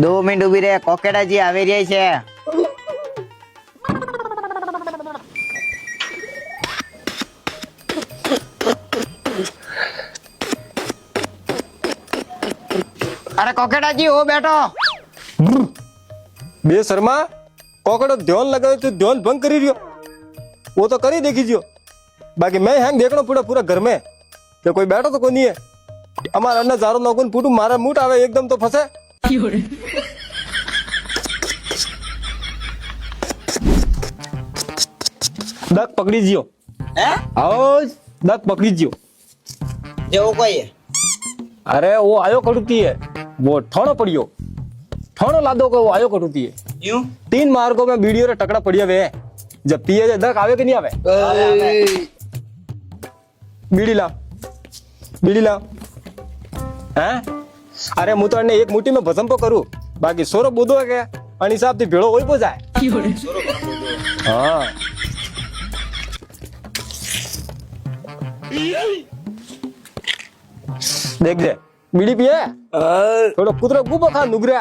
2 minute ઉભી રે, કોકેડાજી આવી રહી છે. અરે કોકેડાજી ઓ બેઠો. બે શર્મા કોકડો ધ્યાન લગાવ્યો તો ધ્યાન ભંગ કરી રહ્યો. वो तो कर ही देखी जियो, बाकी मैं हैंग देखना पूरा पूरा घर में तो कोई बैठो तो कोई नहीं है. हमारा अन्ना जारो नौकुन फूटू मारा मूट आवे एकदम तो फंसे. दक पकड़ी जियो. હે आओ दक पकड़ी जियो. જેવું કોઈ अरे वो आयो कटुती है, वो ठोनो पड़ियो, ठोनो लादो को वो आयो कटुती है. यूं 3 मार्गों में वीडियो रे टकड़ा पड़िया वे. जब पिए जाए दक आवे कि नहीं आवे. बीड़ी लाओ, बीड़ी लाओ. हैं? अरे मु तो एक मुट्ठी में भसम तो करूं, बाकी सोरो बुदो है क्या आणि हिसाब थी भेड़ो होई पो जाए. हाँ देख दे बीड़ी पिए थोड़ा कुतरा गुबा खा नुगरा.